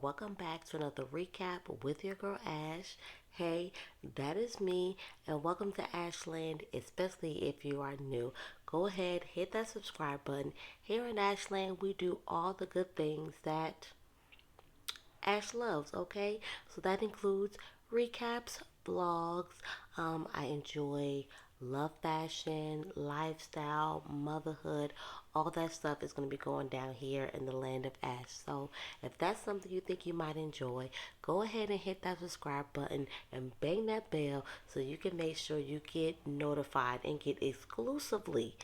welcome back to another recap with your girl Ash. Hey, that is me, and welcome to Ashland, especially if you are new. Go ahead, hit that subscribe button. Here in Ashland, we do all the good things that Ash loves, okay? So that includes recaps, vlogs. I enjoy love fashion, lifestyle, motherhood. All that stuff is going to be going down here in the land of Ash. So if that's something you think you might enjoy, go ahead and hit that subscribe button and bang that bell so you can make sure you get notified and get exclusively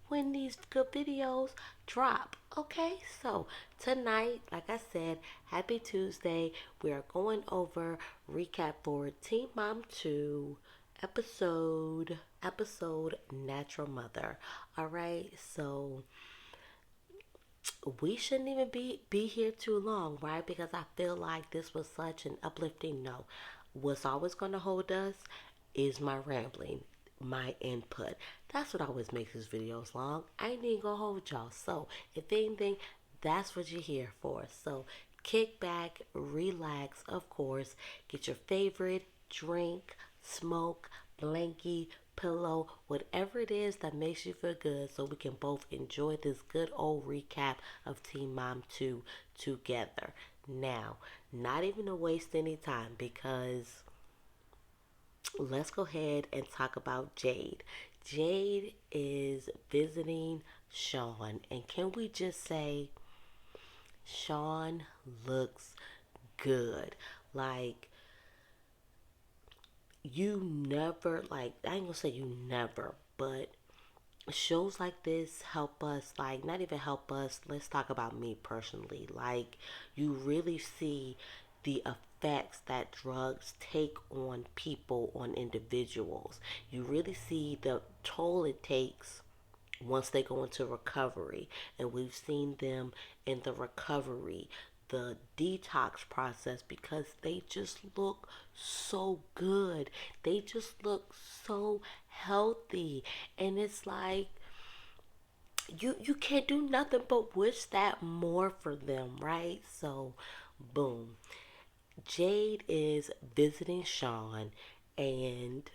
when these good videos drop. Okay, so tonight, like I said, happy Tuesday. We are going over recap for Teen Mom 2 episode Natural Mother. All right, so we shouldn't even be here too long, right? Because I feel like this was such an uplifting note. What's always going to hold us is my rambling, my input. That's what always makes these videos long. I ain't even gonna hold y'all. So if anything, that's what you're here for. So kick back, relax, of course, get your favorite drink, smoke, blankie, pillow, whatever it is that makes you feel good so we can both enjoy this good old recap of Teen Mom 2 together. Now, not even to waste any time because let's go ahead and talk about Jade. Jade is visiting Sean, and can we just say Sean looks good? Like, you never, like, I ain't gonna say you never, but shows like this help us, like, not even help us, let's talk about me personally. Like, you really see the effects that drugs take on people, on individuals. You really see the toll it takes once they go into recovery, and we've seen them in the recovery, the detox process, because they just look so good, they just look so healthy, and it's like you can't do nothing but wish that more for them, right? So boom, Jade is visiting Sean, and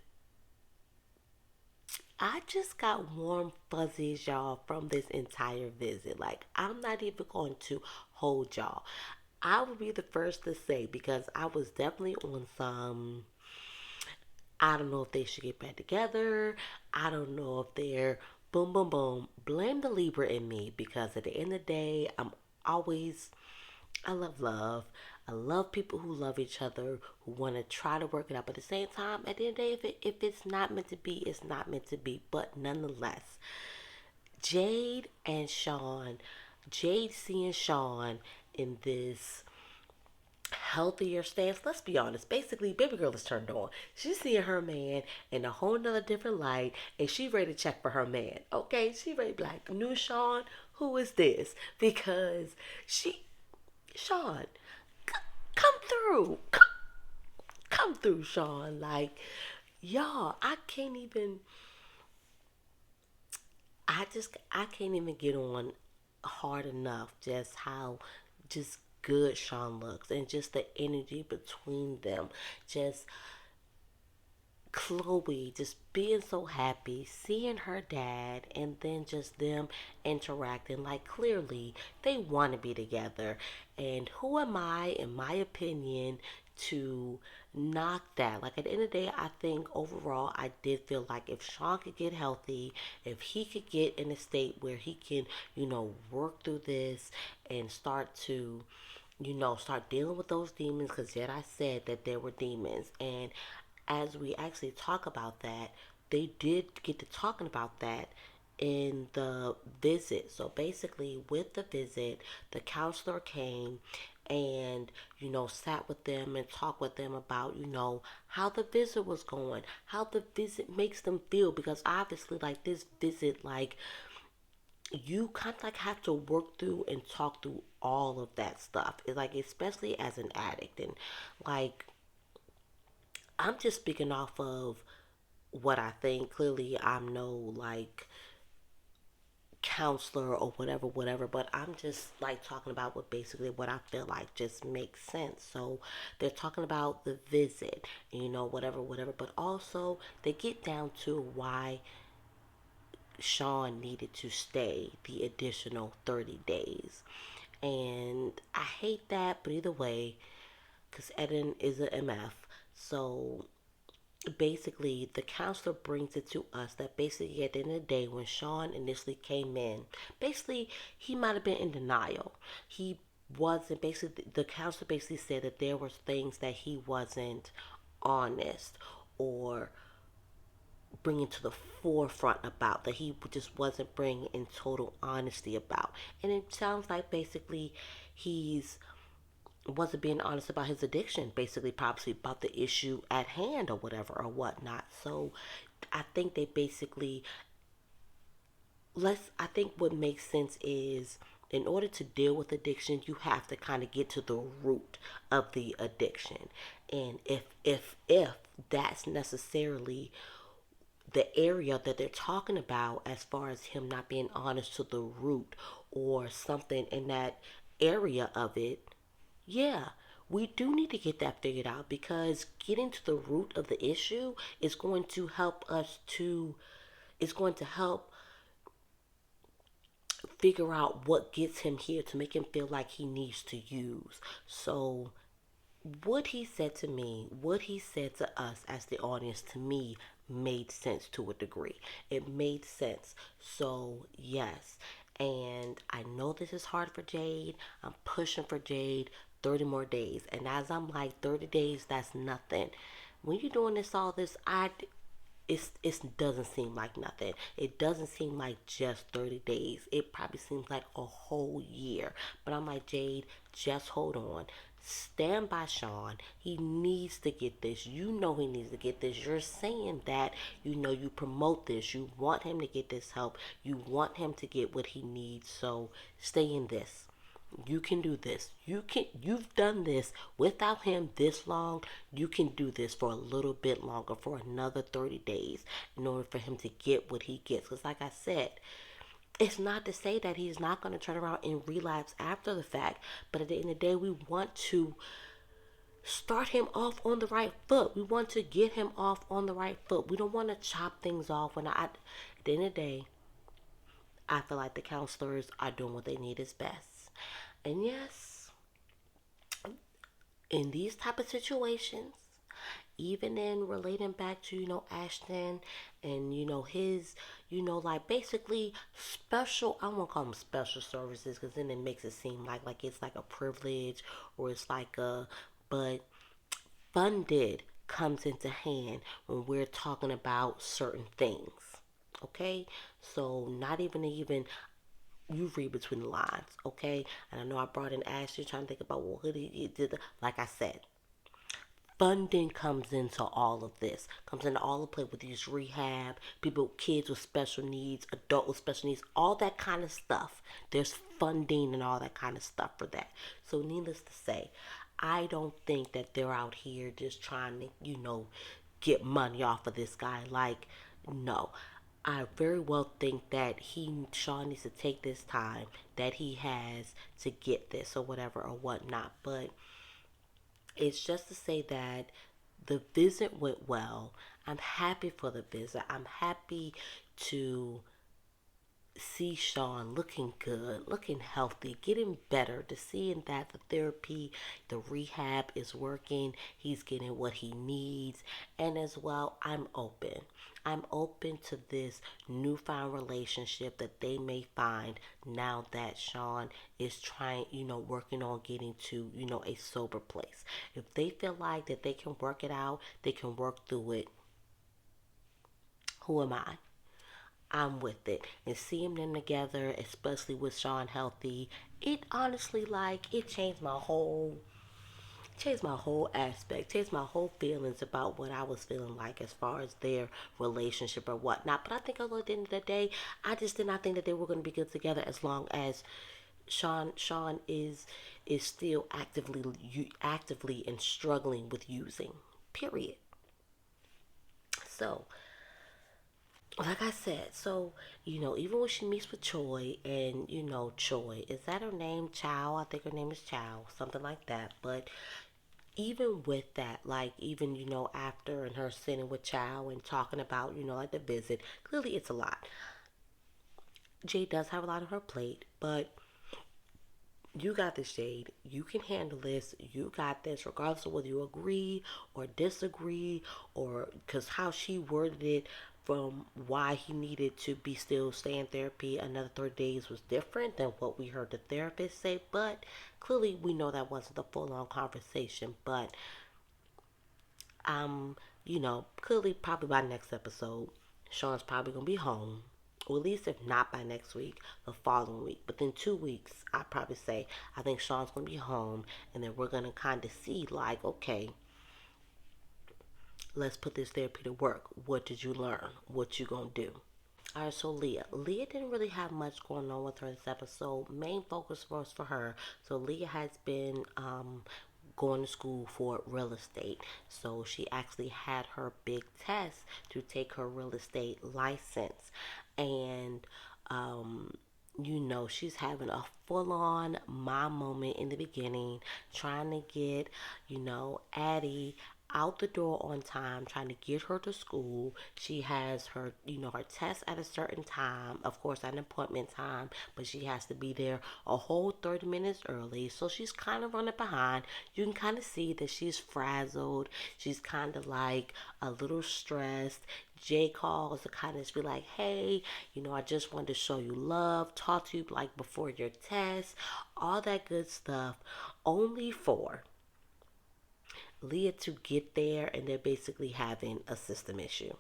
I just got warm fuzzies, y'all, from this entire visit. Like, I'm not even going to hold y'all. I would be the first to say, because I was definitely on some, I don't know if they should get back together. I don't know if they're boom, boom, boom. Blame the Libra in me, because at the end of the day, always, I love love. I love people who love each other, who want to try to work it out. But at the same time, at the end of the day, if it's not meant to be, it's not meant to be. But nonetheless, Jade and Sean, Jade seeing Sean in this healthier stance. Let's be honest. Basically, baby girl is turned on. She's seeing her man in a whole nother different light, and she ready to check for her man. Okay, she ready to be like, new Sean, who is this? Because Sean, come through. Come through, Sean. Like, y'all, I can't even get on hard enough just how just good Sean looks, and just the energy between them. Just Chloe just being so happy, seeing her dad, and then just them interacting. Like, clearly they want to be together. And who am I, in my opinion, to knock that? Like, at the end of the day, I think overall, I did feel like if Sean could get healthy, if he could get in a state where he can, work through this and start to start dealing with those demons, because yet I said that there were demons. And as we actually talk about that, they did get to talking about that in the visit. So basically, with the visit, the counselor came and sat with them and talked with them about how the visit was going, how the visit makes them feel, because obviously, like, this visit, like, you kind of like have to work through and talk through all of that stuff. It's like, especially as an addict, and like, I'm just speaking off of what I think. Clearly, I'm no, like, counselor or whatever, whatever. But I'm just like talking about what basically what I feel like just makes sense. So they're talking about the visit, whatever, whatever. But also they get down to why Sean needed to stay the additional 30 days. And I hate that, but either way, because Eden is an MF. So basically, the counselor brings it to us that basically at the end of the day, when Sean initially came in, basically, he might have been in denial. He wasn't, basically, the counselor basically said that there were things that he wasn't honest or bringing to the forefront about, that he just wasn't bringing in total honesty about. And it sounds like basically he's wasn't being honest about his addiction, basically, probably about the issue at hand or whatever or whatnot. So I think they basically, I think what makes sense is in order to deal with addiction, you have to kind of get to the root of the addiction. And if that's necessarily the area that they're talking about as far as him not being honest to the root or something in that area of it, yeah, we do need to get that figured out, because getting to the root of the issue is going to help us to, is going to help figure out what gets him here to make him feel like he needs to use. So what he said to me, what he said to us as the audience, to me made sense to a degree. It made sense. So, yes. And I know this is hard for Jade. I'm pushing for Jade 30 more days. And as I'm like, 30 days, that's nothing. When you're doing all this, it doesn't seem like nothing. It doesn't seem like just 30 days. It probably seems like a whole year. But I'm like, Jade, just hold on. Stand by Sean. He needs to get this. You know he needs to get this. You're saying that, you promote this. You want him to get this help. You want him to get what he needs. So stay in this. You can do this. You've done this without him this long. You can do this for a little bit longer, for another 30 days, in order for him to get what he gets. Because like I said, it's not to say that he's not going to turn around and relapse after the fact, but at the end of the day, we want to start him off on the right foot. We want to get him off on the right foot. We don't want to chop things off. At the end of the day, I feel like the counselors are doing what they need is best. And yes, in these type of situations, even in relating back to, Ashton and, his, like basically special, I won't call them special services, because then it makes it seem like it's like a privilege, or it's like a, but funded comes into hand when we're talking about certain things. Okay, so not even you read between the lines, okay? And I know I brought in Ashley trying to think about what he did. Like I said, funding comes into all of this, comes into all the play with these rehab, people, kids with special needs, adult with special needs, all that kind of stuff. There's funding and all that kind of stuff for that. So needless to say, I don't think that they're out here just trying to, get money off of this guy. Like, no. I very well think that Sean needs to take this time that he has to get this or whatever or whatnot. But it's just to say that the visit went well. I'm happy for the visit. I'm happy to see Sean looking good, looking healthy, getting better, to seeing that the therapy, the rehab is working, he's getting what he needs, and as well, I'm open. I'm open to this newfound relationship that they may find now that Sean is trying, working on getting to, a sober place. If they feel like that they can work it out, they can work through it. Who am I? I'm with it. And seeing them together, especially with Sean healthy, it honestly, it changed my whole aspect, changed my whole feelings about what I was feeling like as far as their relationship or whatnot. But I think at the end of the day, I just did not think that they were going to be good together as long as Sean is still actively and struggling with using. Period. So like I said, so even when she meets with Choi, and Choi, is that her name? Chow, I think her name is Chow, something like that. But even with that, like even after and her sitting with Chow and talking about like the visit, clearly it's a lot. Jade does have a lot on her plate, but you got this, Jade. You can handle this. You got this, regardless of whether you agree or disagree, or because how she worded it from why he needed to be still stay in therapy another 30 days was different than what we heard the therapist say. But clearly, we know that wasn't the full on conversation. But clearly, probably by next episode, Sean's probably gonna be home. Or at least if not by next week, the following week. But then 2 weeks, I'd probably say I think Sean's gonna be home, and then we're gonna kind of see like, okay, let's put this therapy to work. What did you learn? What you gonna do? All right, so Leah. Leah didn't really have much going on with her this episode. Main focus was for her. So Leah has been going to school for real estate. So she actually had her big test to take her real estate license. And she's having a full on mom moment in the beginning, trying to get, Addie out the door on time, trying to get her to school. She has her, her test at a certain time, of course, at an appointment time, but she has to be there a whole 30 minutes early. So she's kind of running behind. You can kind of see that she's frazzled. She's kind of like a little stressed. Jay calls to kind of just be like, hey, I just wanted to show you love, talk to you like before your test, all that good stuff, only for Leah to get there and they're basically having a system issue.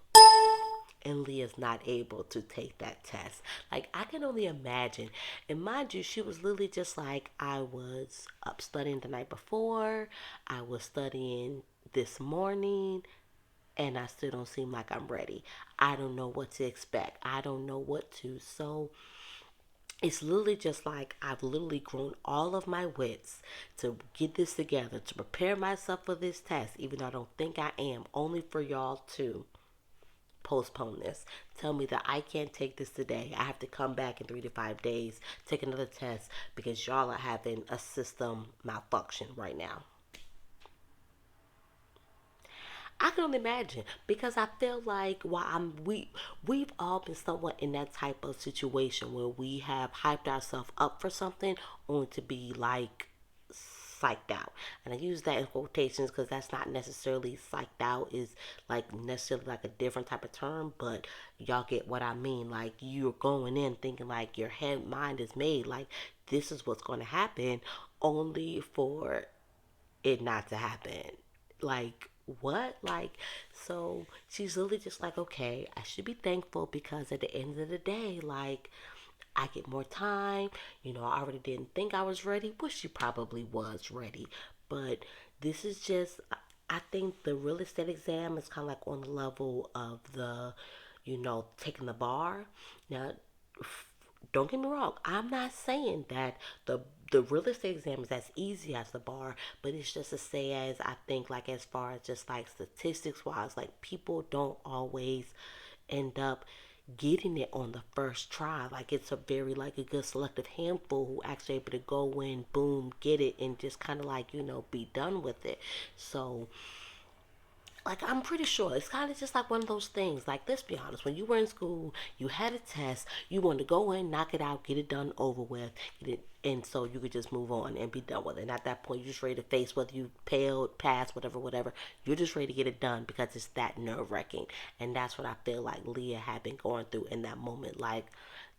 And Leah's not able to take that test. Like, I can only imagine. And mind you, she was literally just like, I was up studying the night before, I was studying this morning, and I still don't seem like I'm ready. I don't know what to expect. I don't know what to. So it's literally just like I've literally grown all of my wits to get this together, to prepare myself for this test, even though I don't think I am, only for y'all to postpone this. Tell me that I can't take this today. I have to come back in 3 to 5 days, take another test because y'all are having a system malfunction right now. I can only imagine because I feel like while we've all been somewhat in that type of situation where we have hyped ourselves up for something only to be like psyched out. And I use that in quotations because that's not necessarily psyched out is like necessarily like a different type of term, but y'all get what I mean. Like you're going in thinking like your head mind is made like this is what's going to happen only for it not to happen. Like, what? Like, so she's literally just like, okay, I should be thankful because at the end of the day, like, I get more time. I already didn't think I was ready, but she probably was ready. But this is just, I think the real estate exam is kind of like on the level of the, taking the bar. Now, don't get me wrong. I'm not saying that the real estate exam is as easy as the bar, but it's just to say as I think like as far as just like statistics wise, like people don't always end up getting it on the first try. Like it's a very like a good selective handful who actually able to go in, boom, get it, and just kind of like be done with it. So like I'm pretty sure it's kind of just like one of those things. Like let's be honest, when you were in school, you had a test, you wanted to go in, knock it out, get it done, over with, get it, and so you could just move on and be done with it. And at that point, you're just ready to face whether you failed, passed, whatever, whatever. You're just ready to get it done because it's that nerve wracking, and that's what I feel like Leah had been going through in that moment. Like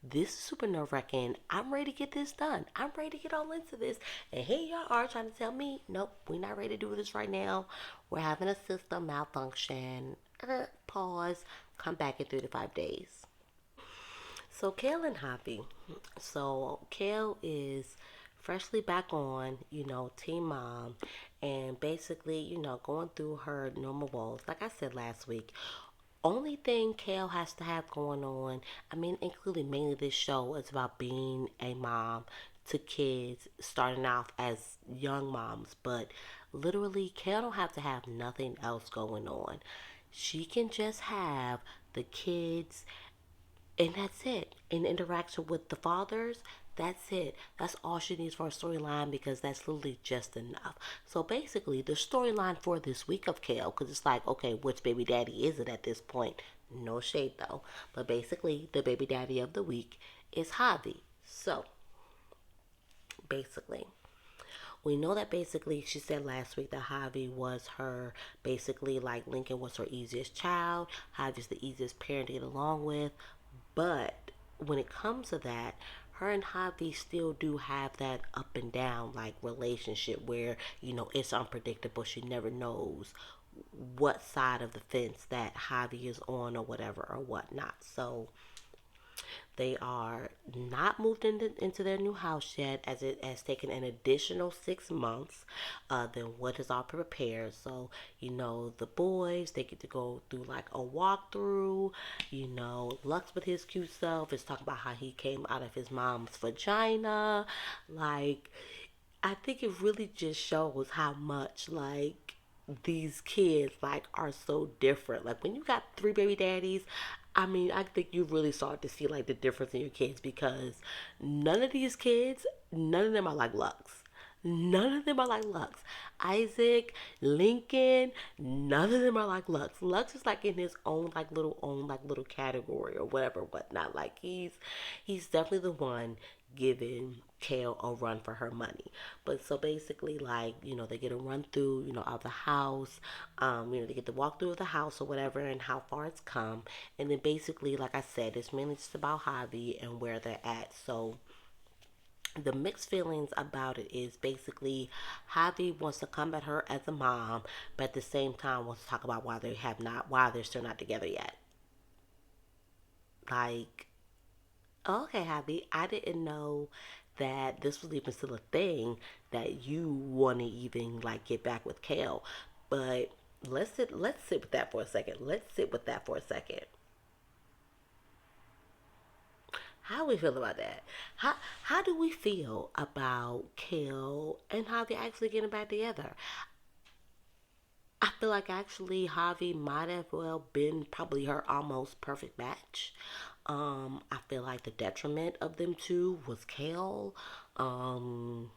this is super nerve wracking. I'm ready to get this done. I'm ready to get all into this. And here y'all are trying to tell me, nope, we're not ready to do this right now. We're having a system malfunction. Pause. Come back in 3 to 5 days. So Kale and Hoppy. So Kale is freshly back on, Teen Mom, and basically, going through her normal roles. Like I said last week, only thing Kale has to have going on, I mean, including mainly this show, is about being a mom to kids starting off as young moms. But literally, Kale don't have to have nothing else going on. She can just have the kids And that's it. In interaction with the fathers, that's it. That's all she needs for a storyline because that's literally just enough. So basically, the storyline for this week of Kale, because it's like, okay, which baby daddy is it at this point? No shade though. But basically, the baby daddy of the week is Javi. So basically, we know that basically she said last week that Javi was her basically like Lincoln was her easiest child. Javi's the easiest parent to get along with. But when it comes to that, her and Javi still do have that up and down like relationship where, it's unpredictable. She never knows what side of the fence that Javi is on or whatever or whatnot. So they are not moved into their new house yet, as it has taken an additional 6 months than what is all prepared. So, the boys, they get to go through like a walkthrough. Lux with his cute self is talking about how he came out of his mom's vagina. Like, I think it really just shows how much, like, these kids like are so different. Like when you got three baby daddies, I mean, I think you really start to see like the difference in your kids because none of these kids, none of them are like Lux. None of them are like Lux. Isaac, Lincoln, none of them are like Lux. Lux is like in his own like little category or whatever, whatnot. Like he's definitely the one giving Kale a run for her money. But so basically, like, they get a run through, of the house. They get the walk through of the house or whatever and how far it's come. And then basically, like I said, it's mainly just about Javi and where they're at. So the mixed feelings about it is basically Javi wants to come at her as a mom, but at the same time wants to talk about why they're still not together yet. Like, okay, Javi, I didn't know that this was even still a thing that you want to even like get back with Kale. But let's sit with that for a second. Let's sit with that for a second. How we feel about that? How do we feel about Kale and Javi actually getting back together? I feel like actually Javi might have well been probably her almost perfect match. I feel like the detriment of them two was Kale. Um,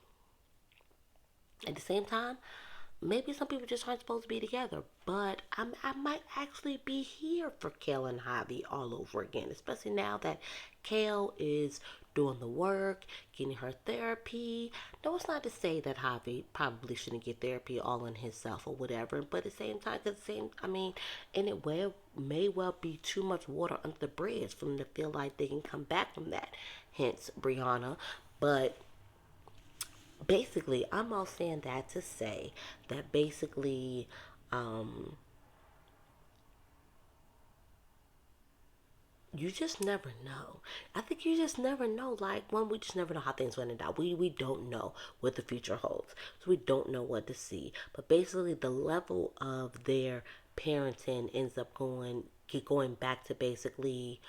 at the same time, maybe some people just aren't supposed to be together. But I might actually be here for Kale and Javi all over again, especially now that Kale is doing the work, getting her therapy. No, it's not to say that Javi probably shouldn't get therapy all on himself or whatever, but at the same time, I mean, and it may well be too much water under the bridge for them to feel like they can come back from that. Hence, Brianna. But basically, I'm all saying that to say that basically, um, you just never know. I think you just never know. Like one, we just never know how things going to die. We don't know what the future holds, so we don't know what to see. But basically, the level of their parenting ends up going back to basically,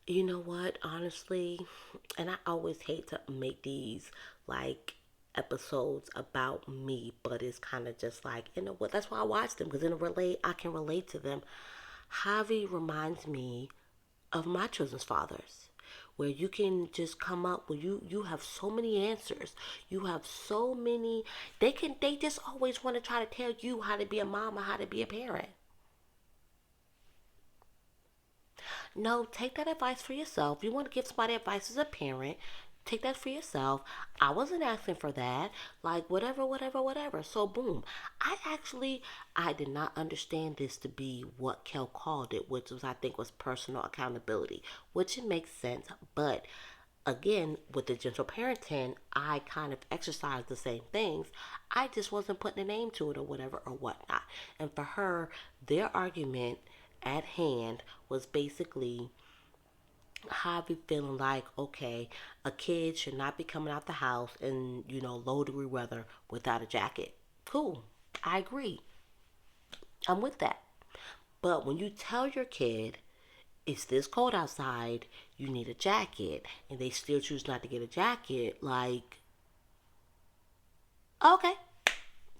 you know what? Honestly, and I always hate to make these like episodes about me, but it's kind of just like, you know what? That's why I watch them because I can relate to them. Javi reminds me of my children's fathers, where you can just come up with you have so many answers. You have so many. They just always want to try to tell you how to be a mom or how to be a parent. No, take that advice for yourself. You want to give somebody advice as a parent, take that for yourself. I wasn't asking for that. Like whatever, whatever, whatever. So boom. I did not understand this to be what Kel called it, which was I think was personal accountability, which it makes sense. But again, with the gentle parenting, I kind of exercised the same things. I just wasn't putting a name to it or whatever or whatnot. And for her, their argument at hand was basically Javi feeling like, okay, a kid should not be coming out the house in, low degree weather without a jacket. Cool. I agree. I'm with that. But when you tell your kid it's this cold outside, you need a jacket, and they still choose not to get a jacket, like, okay,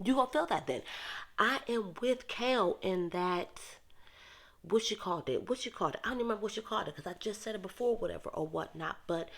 you gonna feel that then. I am with Kale in that what she called it. I don't remember what she called it because I just said it before, whatever or whatnot. But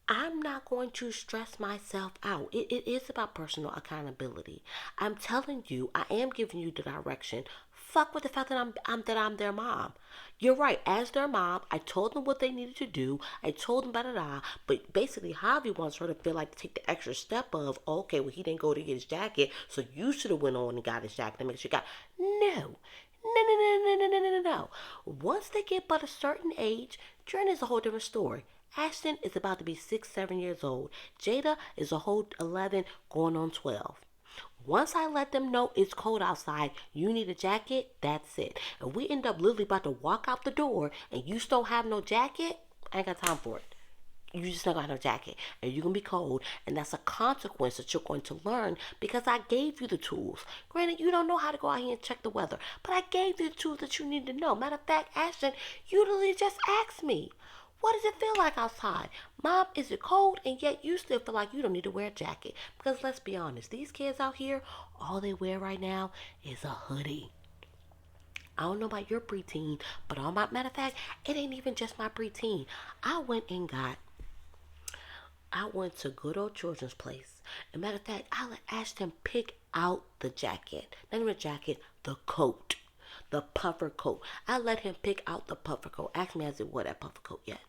I'm not going to stress myself out. It is about personal accountability. I'm telling you, I am giving you the direction. Fuck with the fact that I'm their mom. You're right. As their mom, I told them what they needed to do. I told them da da da. But basically, Javi wants her to feel like to take the extra step of, okay, well he didn't go to get his jacket, so you should have went on and got his jacket to make sure you got. No, no, no, no, no, no, no, no, no, no. Once they get but a certain age, Jordan is a whole different story. Ashton is about to be 6, 7 years old. Jada is a whole 11 going on 12. Once I let them know it's cold outside, you need a jacket, that's it. And we end up literally about to walk out the door and you still have no jacket, I ain't got time for it. You just not gonna have no jacket and you're gonna be cold, and that's a consequence that you're going to learn because I gave you the tools. Granted, you don't know how to go out here and check the weather, but I gave you the tools that you need to know. Matter of fact, Ashton, you literally just asked me, what does it feel like outside? Mom, is it cold? And yet you still feel like you don't need to wear a jacket. Because let's be honest, these kids out here, all they wear right now is a hoodie. I don't know about your preteen, but on my matter of fact, it ain't even just my preteen. I went to good old children's place. And matter of fact, I let Ashton pick out the jacket. Not even a jacket, the coat. The puffer coat. I let him pick out the puffer coat. Ask me, has it wore that puffer coat yet?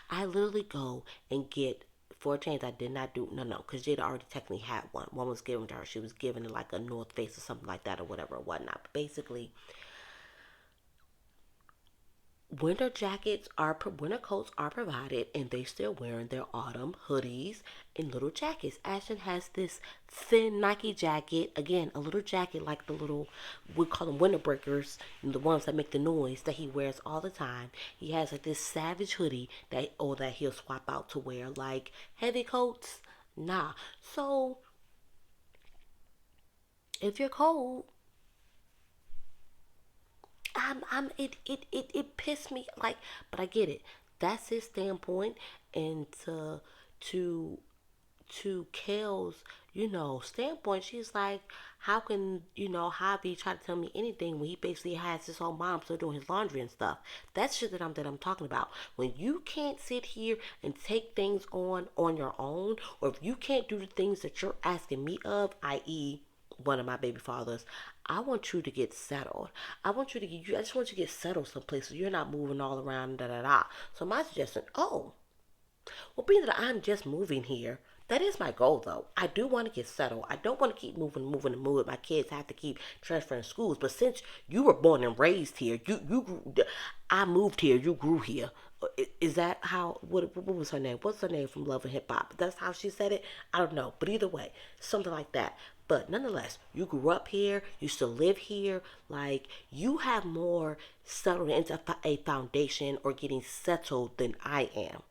I literally go and get four chains. I did not do no, because Jada already technically had one. One was given to her. She was given it like a North Face or something like that or whatever or whatnot. But basically, winter coats are provided, and they still wearing their autumn hoodies and little jackets. Ashton has this thin Nike jacket, again a little jacket like the little, we call them winter breakers, the ones that make the noise, that he wears all the time. He has like this savage hoodie that he'll swap out to wear like heavy coats. Nah. So if you're cold, it pissed me like, but I get it. That's his standpoint, and to to Kale's, standpoint, she's like, how can Javi try to tell me anything when he basically has his own mom still doing his laundry and stuff? That's shit that I'm talking about. When you can't sit here and take things on your own, or if you can't do the things that you're asking me of, i.e., one of my baby fathers, I want you to get settled. I just want you to get settled someplace so you're not moving all around, da da da. So my suggestion, well, being that I'm just moving here, that is my goal though. I do want to get settled. I don't want to keep moving and moving. My kids have to keep transferring schools. But since you were born and raised here, I moved here, you grew here. Is that how, what was her name? What's her name from Love and Hip Hop? That's how she said it? I don't know. But either way, something like that. But nonetheless, you grew up here, you still live here, like you have more settled into a foundation or getting settled than I am.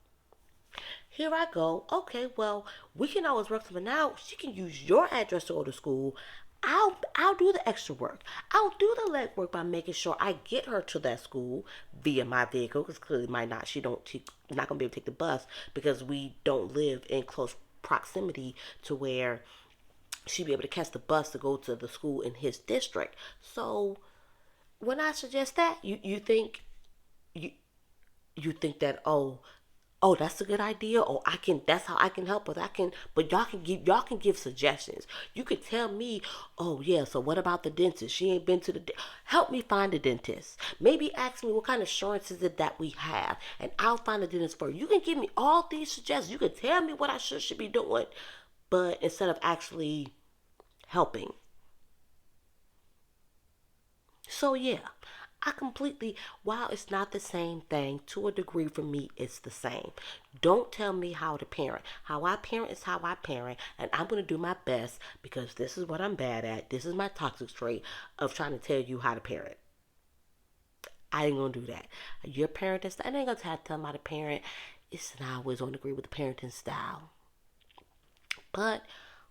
Here I go. Okay, well, we can always work something out. She can use your address to go to school. I'll do the extra work. I'll do the legwork by making sure I get her to that school via my vehicle, because clearly might not. She's not gonna be able to take the bus because we don't live in close proximity to where she'd be able to catch the bus to go to the school in his district. So when I suggest that, you you think that, that's a good idea, or I can, that's how I can help with, I can, but y'all can give suggestions. You could tell me, oh yeah, so what about the dentist? She ain't been to help me find a dentist. Maybe ask me what kind of insurance is it that we have, and I'll find a dentist for you. You can give me all these suggestions. You can tell me what I should be doing, but instead of actually helping. So yeah, I completely, while it's not the same thing, to a degree for me, it's the same. Don't tell me how to parent. How I parent is how I parent, and I'm going to do my best because this is what I'm bad at. This is my toxic trait of trying to tell you how to parent. I ain't going to do that. Your parenting style, I ain't going to have to tell them how to parent. It's not always on agree with the parenting style. But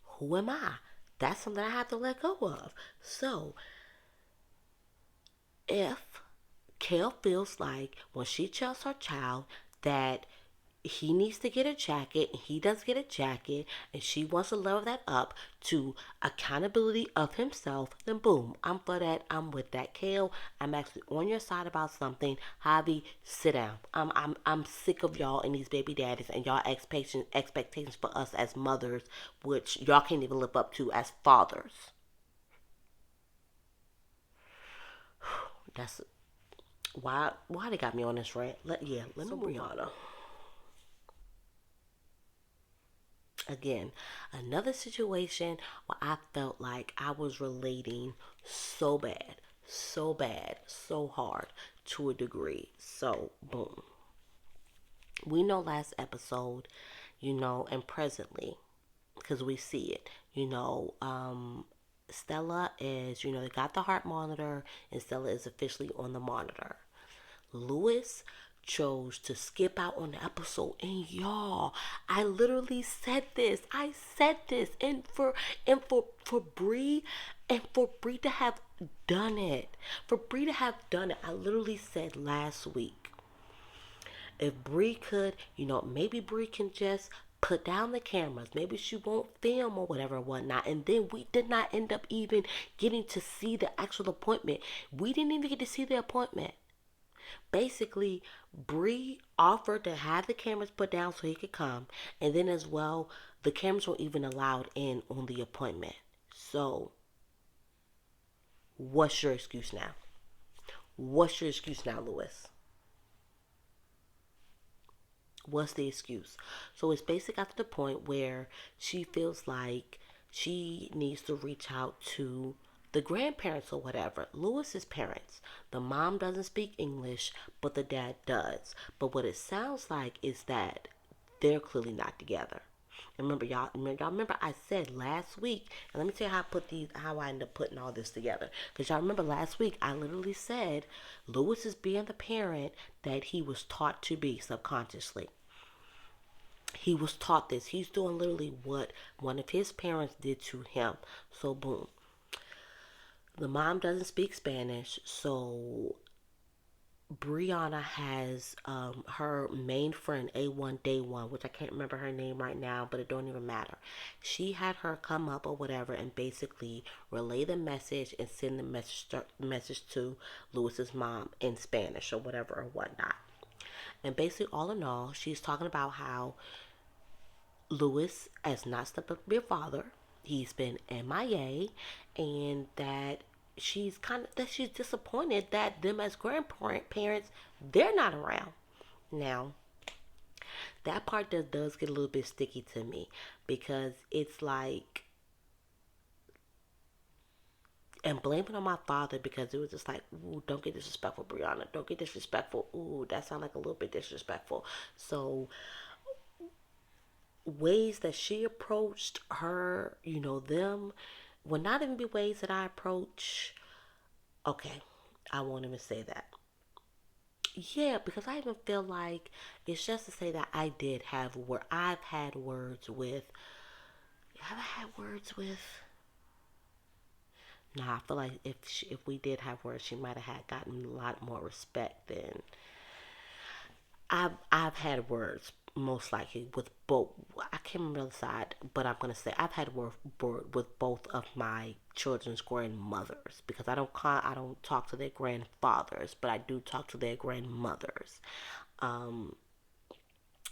who am I? That's something I have to let go of. So, if Kale feels like when she tells her child that he needs to get a jacket, and he does get a jacket, and she wants to level that up to accountability of himself, then boom, I'm for that. I'm with that. Kale, I'm actually on your side about something. Javi, sit down. I'm sick of y'all and these baby daddies and y'all expectations for us as mothers, which y'all can't even live up to as fathers. That's why they got me on this rant. Let me move on. Again, another situation where I felt like I was relating so bad, so hard to a degree. So, boom. We know last episode, and presently, because we see it, Stella is, they got the heart monitor, and Stella is officially on the monitor. Lewis chose to skip out on the episode, and y'all, I literally said this. I said this, and for Bree, and for Bree to have done it, I literally said last week, if Bree could, maybe Bree can just put down the cameras. Maybe she won't film or whatever and whatnot. And then we did not end up even getting to see the actual appointment. We didn't even get to see the appointment. Basically, Bree offered to have the cameras put down so he could come, and then as well, the cameras were even allowed in on the appointment. So, what's your excuse now? What's your excuse now, Lewis? What's the excuse? So it's basically got to the point where she feels like she needs to reach out to the grandparents or whatever, Lewis's parents. The mom doesn't speak English, but the dad does. But what it sounds like is that they're clearly not together. And remember I said last week, and let me tell you how I ended up putting all this together. Because y'all remember last week, I literally said Lewis is being the parent that he was taught to be subconsciously. He was taught this. He's doing literally what one of his parents did to him. So boom. The mom doesn't speak Spanish, so Brianna has her main friend A1 Day One, which I can't remember her name right now, but it don't even matter. She had her come up or whatever and basically relay the message and send the message to Lewis's mom in Spanish or whatever or whatnot. And basically, all in all, she's talking about how Lewis has not stepped up to be a father. He's been MIA, and that she's disappointed that them as grandparents they're not around now. That part does get a little bit sticky to me because it's like, and blaming on my father because it was just like, ooh, don't get disrespectful, Brianna. Don't get disrespectful. Ooh, that sounds like a little bit disrespectful. So ways that she approached her, them, would not even be ways that I approach. Okay, I won't even say that. Yeah, because I even feel like it's just to say that I did have where I've had words with. Have I had words with? Nah, I feel like if we did have words, she might have had gotten a lot more respect than I've had words most likely with both. I can't remember the side, but I'm gonna say I've had word with both of my children's grandmothers because I don't talk to their grandfathers, but I do talk to their grandmothers. Um,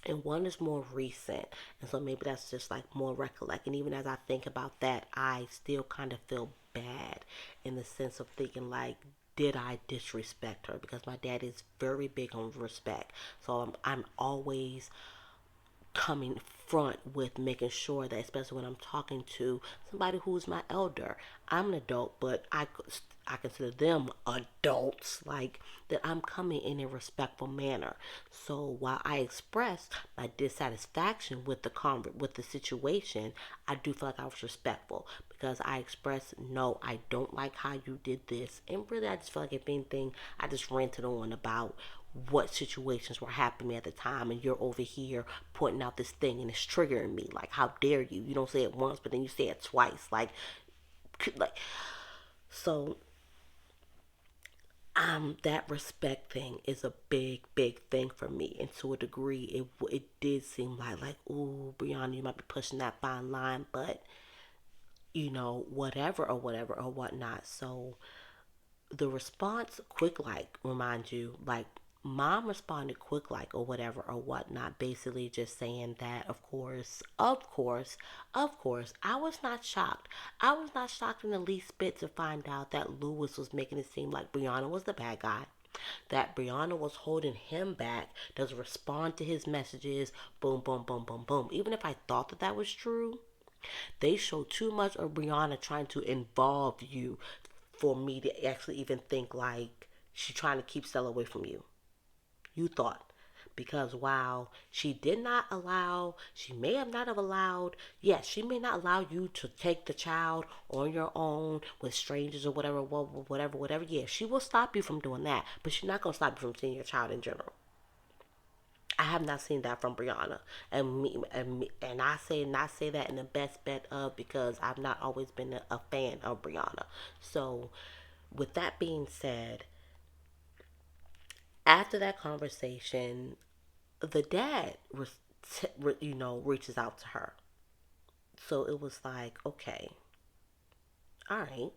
and one is more recent, and so maybe that's just like more recollect. And even as I think about that, I still kind of feel bad in the sense of thinking like, did I disrespect her? Because my dad is very big on respect, so I'm always coming front with making sure that, especially when I'm talking to somebody who's my elder, I'm an adult, but I consider them adults, like that I'm coming in a respectful manner. So while I express my dissatisfaction with with the situation, I do feel like I was respectful because I expressed, no, I don't like how you did this, and really I just feel like if anything, I just ranted on about what situations were happening at the time, and you're over here pointing out this thing and it's triggering me, like how dare you, you don't say it once but then you say it twice, like so That respect thing is a big, big thing for me, and to a degree, it did seem like, ooh, Brianna, you might be pushing that fine line, but whatever or whatever or whatnot. So the response, quick like, remind you, like, mom responded quick like or whatever or whatnot, basically just saying that, of course, I was not shocked. I was not shocked in the least bit to find out that Lewis was making it seem like Brianna was the bad guy, that Brianna was holding him back, doesn't respond to his messages, boom, boom, boom, boom, boom. Even if I thought that that was true, they show too much of Brianna trying to involve you for me to actually even think like she's trying to keep Stella away from you. You thought. Because while she may have not have allowed, yes, she may not allow you to take the child on your own with strangers or whatever, whatever, whatever. Yeah, she will stop you from doing that, but she's not gonna stop you from seeing your child in general. I have not seen that from Brianna, and I say not say that in the best bet of, because I've not always been a fan of Brianna. So, with that being said, after that conversation, the dad reaches out to her. So it was like, okay, all right,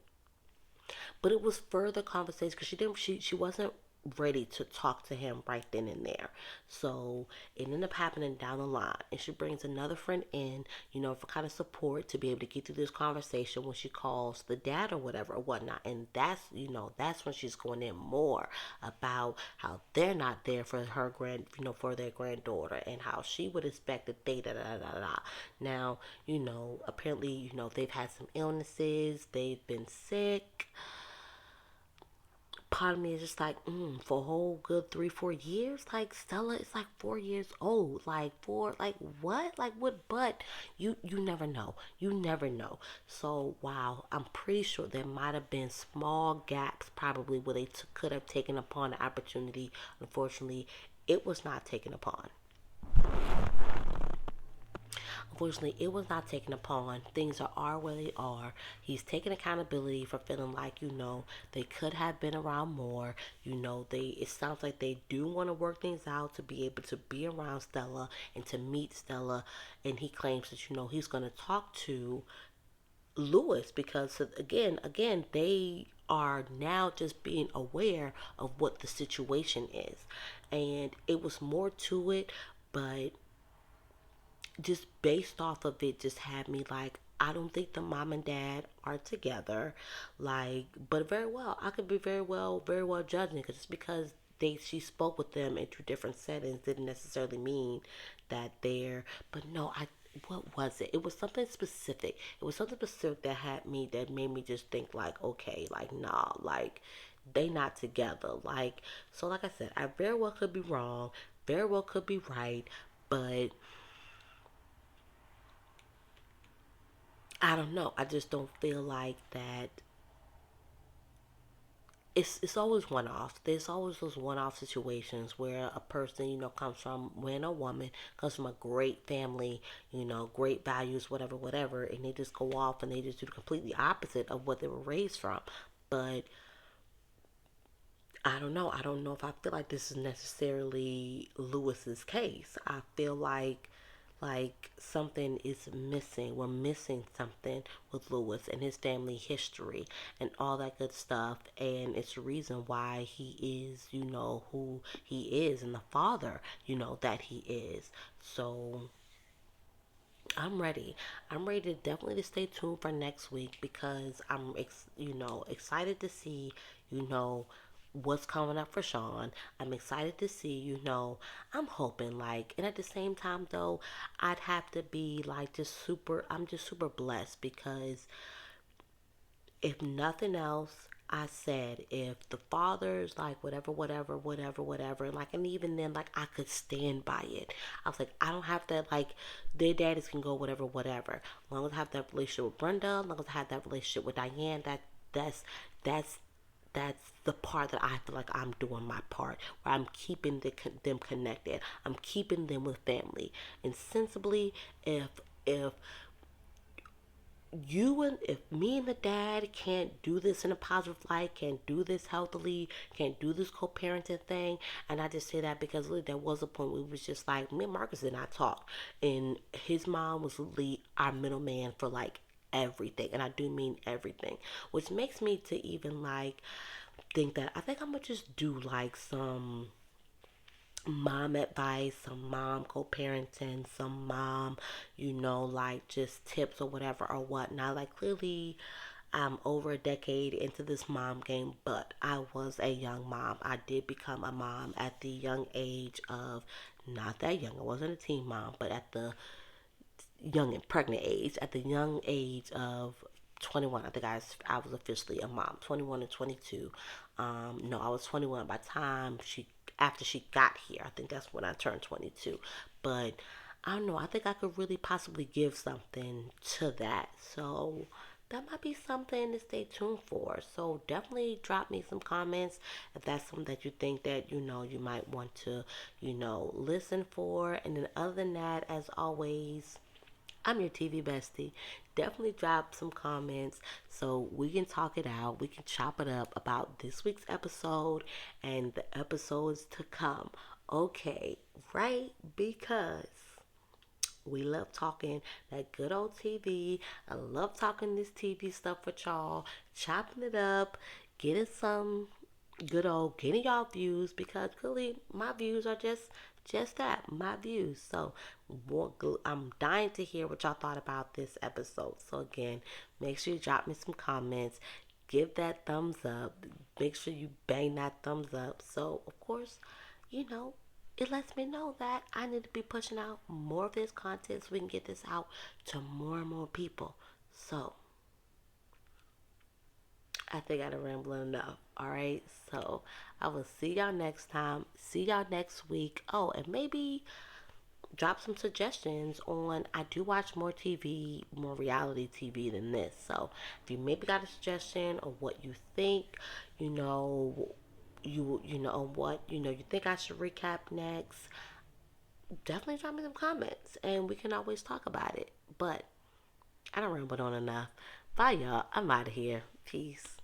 but it was further conversation because she wasn't ready to talk to him right then and there. So it ended up happening down the line, and she brings another friend in, for kind of support to be able to get through this conversation when she calls the dad or whatever or whatnot. And that's when she's going in more about how they're not there for her for their granddaughter, and how she would expect that they da da da da. Now, apparently, they've had some illnesses, they've been sick. Part of me is just like, for a whole good 3, 4 years, like Stella is like 4 years old, like like what? But you never know, you never know. So wow, I'm pretty sure there might have been small gaps probably where they could have taken upon the opportunity. Unfortunately, it was not taken upon. Unfortunately, it was not taken upon. Things are where they are. He's taking accountability for feeling like, they could have been around more. It sounds like they do want to work things out to be able to be around Stella and to meet Stella. And he claims that, he's going to talk to Lewis because, again, they are now just being aware of what the situation is. And it was more to it, but just based off of it just had me like, I don't think the mom and dad are together, like, but very well I could be very well judging, because just because she spoke with them in two different settings didn't necessarily mean that they're, but no, I what was it? It was something specific. It was something specific that made me just think like, okay, like, nah, like, they not together. Like, so like I said, I very well could be wrong, very well could be right, but I don't know. I just don't feel like that. It's always one off. There's always those one off situations where a person, comes from, when a woman comes from a great family, great values, whatever, whatever, and they just go off and they just do the completely opposite of what they were raised from. But I don't know. I don't know if I feel like this is necessarily Lewis's case. I feel like something is missing. We're missing something with Lewis and his family history and all that good stuff. And it's the reason why he is, who he is, and the father, that he is. So I'm ready. I'm ready to definitely to stay tuned for next week, because excited to see, you know, what's coming up for Sean. I'm excited to see, I'm hoping like, and at the same time though, I'd have to be like I'm just super blessed, because if nothing else, I said, if the father's like whatever, whatever, whatever, whatever, and like, and even then, like, I could stand by it. I was like, I don't have to, like, their daddies can go whatever, whatever. As long as I have that relationship with Brenda, as long as I have that relationship with Diane, that's that's that's the part that I feel like I'm doing my part, where I'm keeping them connected. I'm keeping them with family, and sensibly, if you and if me and the dad can't do this in a positive light, can't do this healthily, can't do this co-parenting thing, and I just say that because literally there was a point where it was just like me and Marcus did not talk, and his mom was literally our middleman for like everything, and I do mean everything, which makes me to even like think that I think I'm gonna just do like some mom advice, some mom co-parenting, some mom, like just tips or whatever or whatnot. Like clearly I'm over a decade into this mom game, but I was a young mom. I did become a mom at the young age of not that young. I wasn't a teen mom, but at the young and pregnant age, at the young age of 21. I think I was officially a mom. 21 and 22. No, I was 21 by the time after she got here. I think that's when I turned 22. But I don't know. I think I could really possibly give something to that. So that might be something to stay tuned for. So definitely drop me some comments if that's something that you think that you might want to listen for. And then other than that, as always, I'm your TV bestie. Definitely drop some comments so we can talk it out. We can chop it up about this week's episode and the episodes to come. Okay, right? Because we love talking that good old TV. I love talking this TV stuff with y'all, chopping it up, getting some good old getting y'all views because clearly my views are just that, my views. So I'm dying to hear what y'all thought about this episode. So again, make sure you drop me some comments, give that thumbs up, make sure you bang that thumbs up. So of course, you know it lets me know that I need to be pushing out more of this content so we can get this out to more and more people. So I think I done rambled enough. All right. So I will see y'all next time. See y'all next week. Oh, and maybe drop some suggestions on. I do watch more TV, more reality TV than this. So if you maybe got a suggestion of what you think, you know, you know what you think I should recap next, definitely drop me some comments and we can always talk about it. But I don't ramble on enough. Bye y'all. I'm out of here. Peace.